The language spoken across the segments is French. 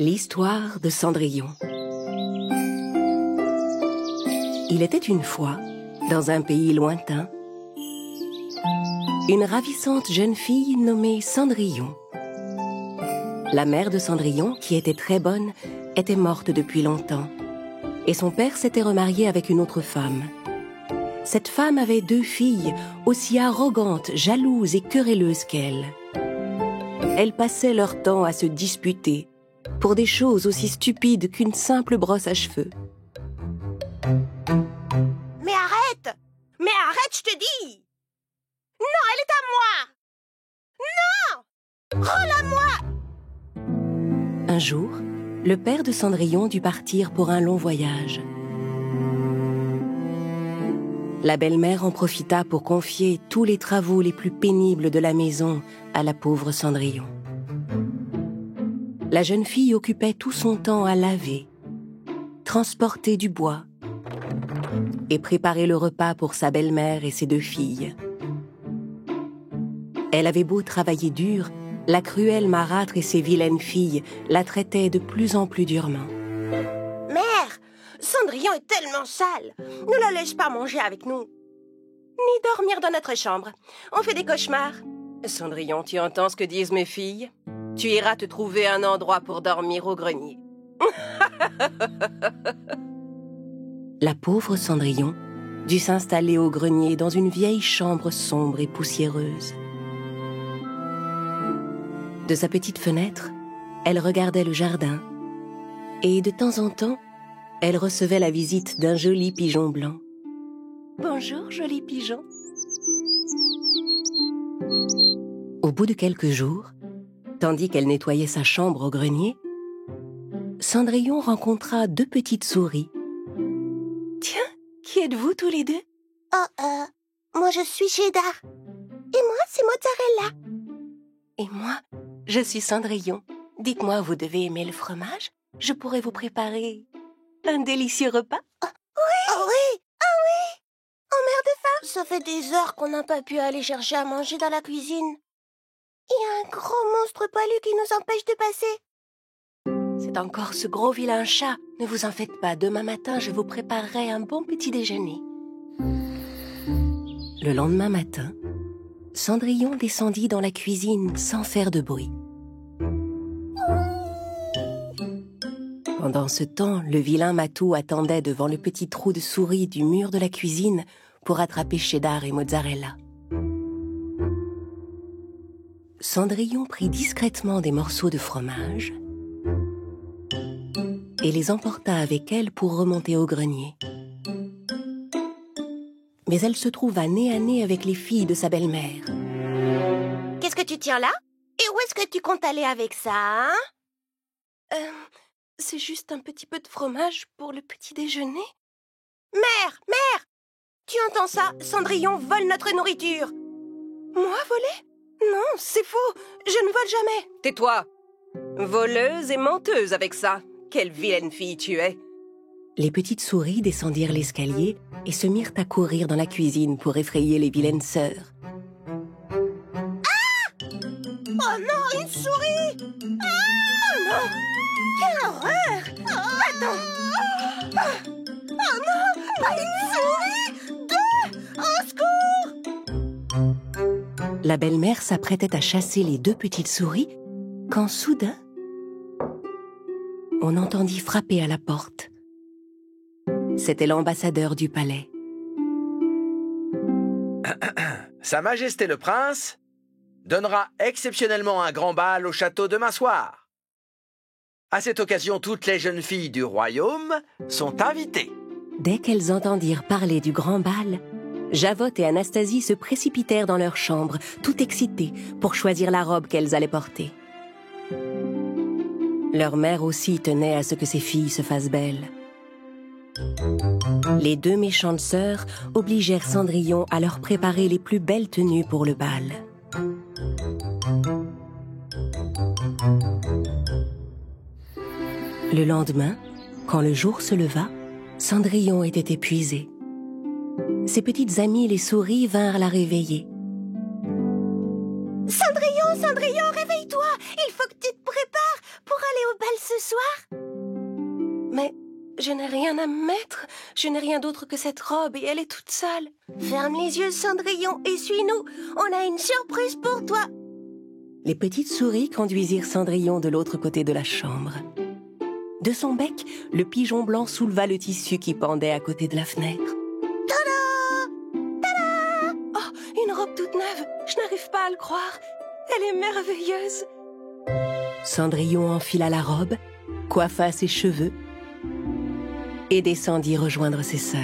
L'histoire de Cendrillon. Il était une fois, dans un pays lointain, une ravissante jeune fille nommée Cendrillon. La mère de Cendrillon, qui était très bonne, était morte depuis longtemps, et son père s'était remarié avec une autre femme. Cette femme avait 2 filles, aussi arrogantes, jalouses et querelleuses qu'elle. Elles passaient leur temps à se disputer, pour des choses aussi stupides qu'une simple brosse à cheveux. Mais arrête! Mais arrête, je te dis! Non, elle est à moi! Non! Rends-la-moi! Un jour, le père de Cendrillon dut partir pour un long voyage. La belle-mère en profita pour confier tous les travaux les plus pénibles de la maison à la pauvre Cendrillon. La jeune fille occupait tout son temps à laver, transporter du bois et préparer le repas pour sa belle-mère et ses 2 filles. Elle avait beau travailler dur, la cruelle marâtre et ses vilaines filles la traitaient de plus en plus durement. Mère, Cendrillon est tellement sale. Ne la laisse pas manger avec nous. Ni dormir dans notre chambre. On fait des cauchemars. Cendrillon, tu entends ce que disent mes filles? Tu iras te trouver un endroit pour dormir au grenier. La pauvre Cendrillon dut s'installer au grenier dans une vieille chambre sombre et poussiéreuse. De sa petite fenêtre, elle regardait le jardin et de temps en temps, elle recevait la visite d'un joli pigeon blanc. « Bonjour, joli pigeon !» Au bout de quelques jours, tandis qu'elle nettoyait sa chambre au grenier, Cendrillon rencontra 2 petites souris. « Tiens, qui êtes-vous tous les 2 ?»« Moi je suis Cheddar. Et moi c'est Mozzarella. » Et moi, je suis Cendrillon. Dites-moi, vous devez aimer le fromage? Je pourrais vous préparer un délicieux repas. Oh oui! Oh mère de femme! Ça fait des heures qu'on n'a pas pu aller chercher à manger dans la cuisine. Il y a un gros monstre poilu qui nous empêche de passer. C'est encore ce gros vilain chat. Ne vous en faites pas, demain matin, je vous préparerai un bon petit déjeuner. Le lendemain matin, Cendrillon descendit dans la cuisine sans faire de bruit. Pendant ce temps, le vilain matou attendait devant le petit trou de souris du mur de la cuisine pour attraper Cheddar et Mozzarella. Cendrillon prit discrètement des morceaux de fromage et les emporta avec elle pour remonter au grenier. Mais elle se trouva nez à nez avec les filles de sa belle-mère. « Qu'est-ce que tu tiens là? Et où est-ce que tu comptes aller avec ça, hein? C'est juste un petit peu de fromage pour le petit déjeuner. »« Mère! Tu entends ça? Cendrillon vole notre nourriture. »« Moi voler? Non, c'est faux. Je ne vole jamais. »« Tais-toi! Voleuse et menteuse avec ça. Quelle vilaine fille tu es. » Les petites souris descendirent l'escalier et se mirent à courir dans la cuisine pour effrayer les vilaines sœurs. Ah! Oh non, une souris! Ah! Oh non! Quelle horreur! Attends! Oh non! Une souris! 2! Au secours! La belle-mère s'apprêtait à chasser les 2 petites souris quand soudain, on entendit frapper à la porte. C'était l'ambassadeur du palais. Sa Majesté le Prince donnera exceptionnellement un grand bal au château demain soir. À cette occasion, toutes les jeunes filles du royaume sont invitées. Dès qu'elles entendirent parler du grand bal, Javotte et Anastasie se précipitèrent dans leur chambre, tout excitées, pour choisir la robe qu'elles allaient porter. Leur mère aussi tenait à ce que ses filles se fassent belles. Les 2 méchantes sœurs obligèrent Cendrillon à leur préparer les plus belles tenues pour le bal. Le lendemain, quand le jour se leva, Cendrillon était épuisée. Ses petites amies, les souris, vinrent la réveiller. Cendrillon, réveille-toi! Il faut que tu te prépares pour aller au bal ce soir! Je n'ai rien à me mettre. Je n'ai rien d'autre que cette robe et elle est toute sale. Ferme les yeux, Cendrillon, et suis-nous. On a une surprise pour toi. Les petites souris conduisirent Cendrillon de l'autre côté de la chambre. De son bec, le pigeon blanc souleva le tissu qui pendait à côté de la fenêtre. Tada! Tada! Oh, une robe toute neuve. Je n'arrive pas à le croire. Elle est merveilleuse. Cendrillon enfila la robe, coiffa ses cheveux et descendit rejoindre ses sœurs.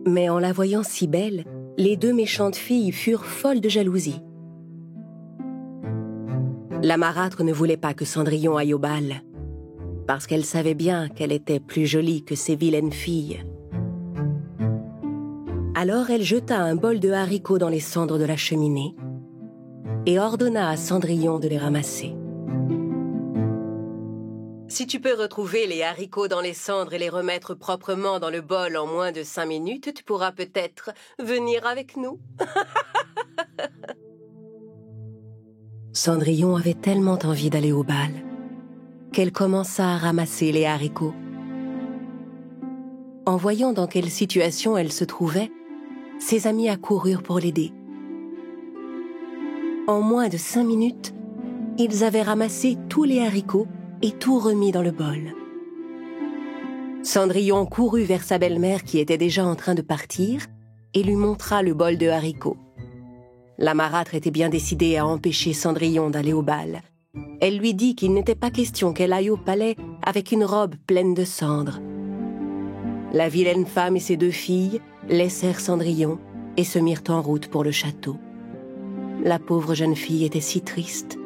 Mais en la voyant si belle, les deux méchantes filles furent folles de jalousie. La marâtre ne voulait pas que Cendrillon aille au bal, parce qu'elle savait bien qu'elle était plus jolie que ces vilaines filles. Alors elle jeta un bol de haricots dans les cendres de la cheminée et ordonna à Cendrillon de les ramasser. Si tu peux retrouver les haricots dans les cendres et les remettre proprement dans le bol en moins de 5 minutes, tu pourras peut-être venir avec nous. Cendrillon avait tellement envie d'aller au bal qu'elle commença à ramasser les haricots. En voyant dans quelle situation elle se trouvait, ses amis accoururent pour l'aider. En moins de 5 minutes, ils avaient ramassé tous les haricots et tout remis dans le bol. Cendrillon courut vers sa belle-mère qui était déjà en train de partir et lui montra le bol de haricots. La marâtre était bien décidée à empêcher Cendrillon d'aller au bal. Elle lui dit qu'il n'était pas question qu'elle aille au palais avec une robe pleine de cendres. La vilaine femme et ses 2 filles laissèrent Cendrillon et se mirent en route pour le château. La pauvre jeune fille était si triste.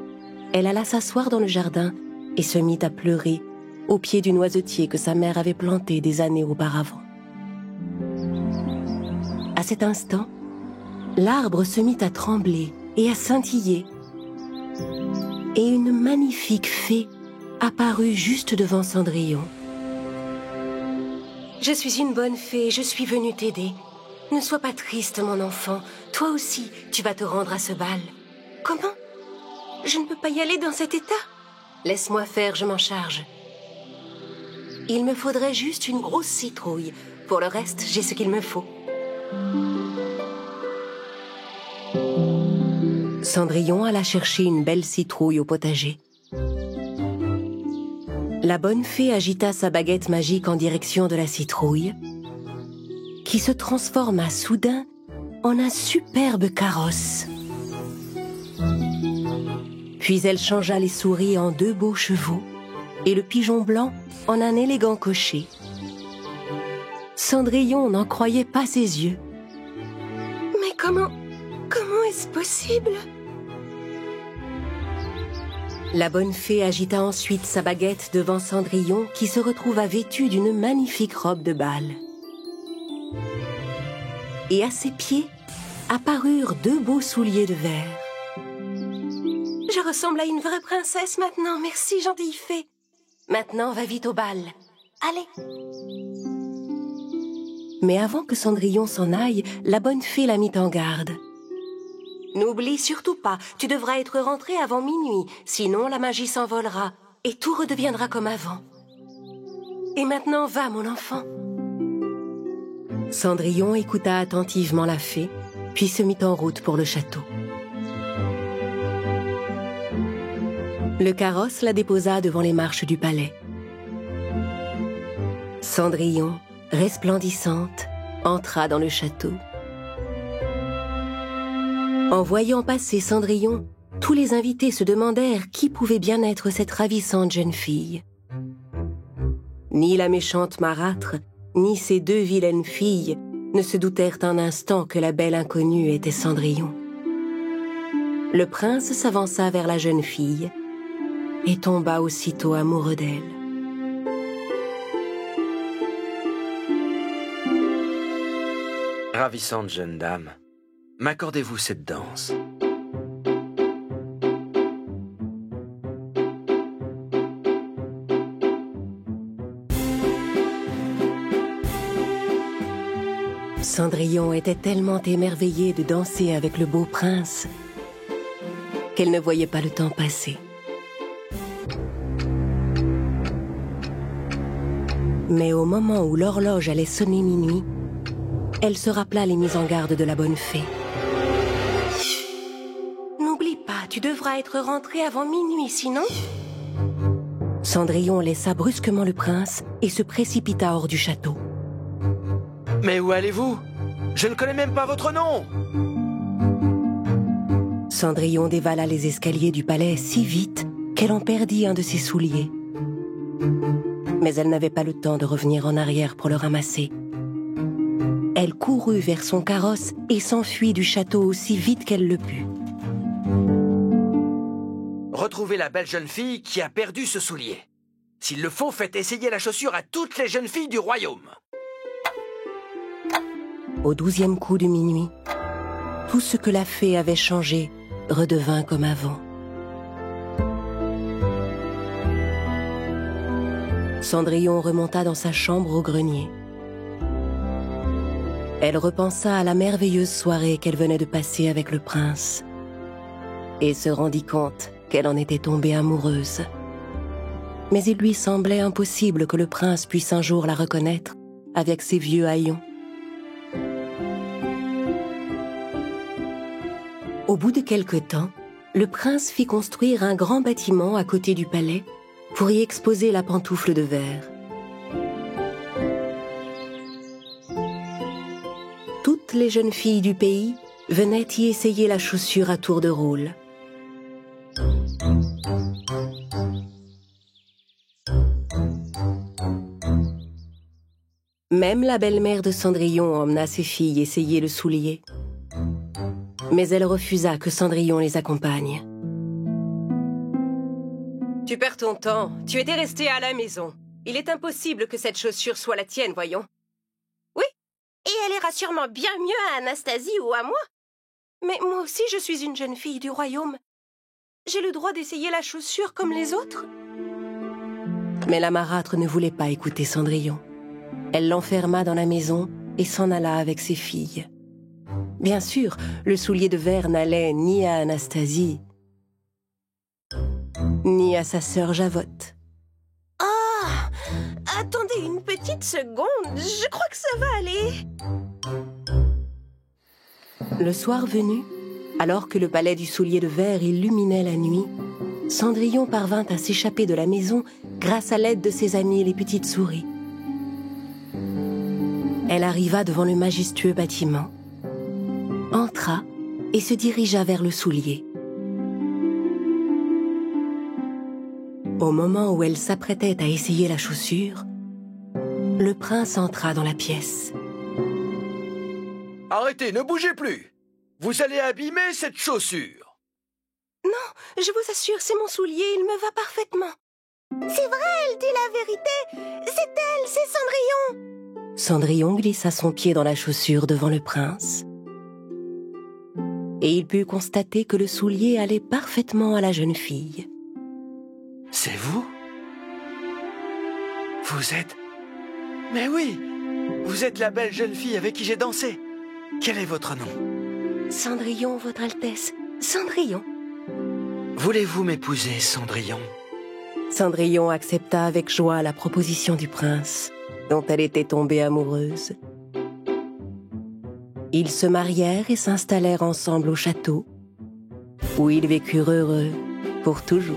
Elle alla s'asseoir dans le jardin et se mit à pleurer au pied du noisetier que sa mère avait planté des années auparavant. À cet instant, l'arbre se mit à trembler et à scintiller, et une magnifique fée apparut juste devant Cendrillon. « Je suis une bonne fée, je suis venue t'aider. Ne sois pas triste, mon enfant. Toi aussi, tu vas te rendre à ce bal. »« Comment ? Je ne peux pas y aller dans cet état ? Laisse-moi faire, je m'en charge. Il me faudrait juste une grosse citrouille. Pour le reste, j'ai ce qu'il me faut. » Cendrillon alla chercher une belle citrouille au potager. La bonne fée agita sa baguette magique en direction de la citrouille, qui se transforma soudain en un superbe carrosse. Puis elle changea les souris en 2 beaux chevaux et le pigeon blanc en un élégant cocher. Cendrillon n'en croyait pas ses yeux. « Mais comment est-ce possible ?» La bonne fée agita ensuite sa baguette devant Cendrillon qui se retrouva vêtu d'une magnifique robe de bal. Et à ses pieds apparurent 2 beaux souliers de verre. « Je ressemble à une vraie princesse maintenant, merci gentille fée. Maintenant, va vite au bal. Allez !» Mais avant que Cendrillon s'en aille, la bonne fée la mit en garde. « N'oublie surtout pas, tu devras être rentré avant minuit, sinon la magie s'envolera et tout redeviendra comme avant. Et maintenant, va, mon enfant. » Cendrillon écouta attentivement la fée, puis se mit en route pour le château. Le carrosse la déposa devant les marches du palais. Cendrillon, resplendissante, entra dans le château. En voyant passer Cendrillon, tous les invités se demandèrent qui pouvait bien être cette ravissante jeune fille. Ni la méchante marâtre, ni ces 2 vilaines filles ne se doutèrent un instant que la belle inconnue était Cendrillon. Le prince s'avança vers la jeune fille et tomba aussitôt amoureux d'elle. Ravissante jeune dame, m'accordez-vous cette danse ? Cendrillon était tellement émerveillée de danser avec le beau prince qu'elle ne voyait pas le temps passer. Mais au moment où l'horloge allait sonner minuit, elle se rappela les mises en garde de la bonne fée. N'oublie pas, tu devras être rentré avant minuit, sinon... Cendrillon laissa brusquement le prince et se précipita hors du château. Mais où allez-vous? Je ne connais même pas votre nom! Cendrillon dévala les escaliers du palais si vite qu'elle en perdit un de ses souliers. Mais elle n'avait pas le temps de revenir en arrière pour le ramasser. Elle courut vers son carrosse et s'enfuit du château aussi vite qu'elle le put. Retrouvez la belle jeune fille qui a perdu ce soulier. S'il le faut, faites essayer la chaussure à toutes les jeunes filles du royaume. Au 12e coup de minuit, tout ce que la fée avait changé redevint comme avant. Cendrillon remonta dans sa chambre au grenier. Elle repensa à la merveilleuse soirée qu'elle venait de passer avec le prince et se rendit compte qu'elle en était tombée amoureuse. Mais il lui semblait impossible que le prince puisse un jour la reconnaître avec ses vieux haillons. Au bout de quelque temps, le prince fit construire un grand bâtiment à côté du palais pour y exposer la pantoufle de verre. Toutes les jeunes filles du pays venaient y essayer la chaussure à tour de rôle. Même la belle-mère de Cendrillon emmena ses filles essayer le soulier. Mais elle refusa que Cendrillon les accompagne. Tu perds ton temps. Tu étais restée à la maison. Il est impossible que cette chaussure soit la tienne, voyons. Oui, et elle ira sûrement bien mieux à Anastasie ou à moi. Mais moi aussi, je suis une jeune fille du royaume. J'ai le droit d'essayer la chaussure comme les autres. Mais la marâtre ne voulait pas écouter Cendrillon. Elle l'enferma dans la maison et s'en alla avec ses filles. Bien sûr, le soulier de verre n'allait ni à Anastasie, ni à sa sœur Javotte. Oh, attendez une petite seconde, je crois que ça va aller. Le soir venu, alors que le palais du soulier de verre illuminait la nuit, Cendrillon parvint à s'échapper de la maison grâce à l'aide de ses amies les petites souris. Elle arriva devant le majestueux bâtiment, entra et se dirigea vers le soulier. Au moment où elle s'apprêtait à essayer la chaussure, le prince entra dans la pièce. Arrêtez, ne bougez plus! Vous allez abîmer cette chaussure! Non, je vous assure, c'est mon soulier, il me va parfaitement. C'est vrai, elle dit la vérité. C'est elle, c'est Cendrillon. Cendrillon glissa son pied dans la chaussure devant le prince. Et il put constater que le soulier allait parfaitement à la jeune fille. C'est vous? Vous êtes... Mais oui! Vous êtes la belle jeune fille avec qui j'ai dansé. Quel est votre nom? Cendrillon, votre Altesse. Cendrillon. Voulez-vous m'épouser, Cendrillon? Cendrillon accepta avec joie la proposition du prince, dont elle était tombée amoureuse. Ils se marièrent et s'installèrent ensemble au château, où ils vécurent heureux pour toujours.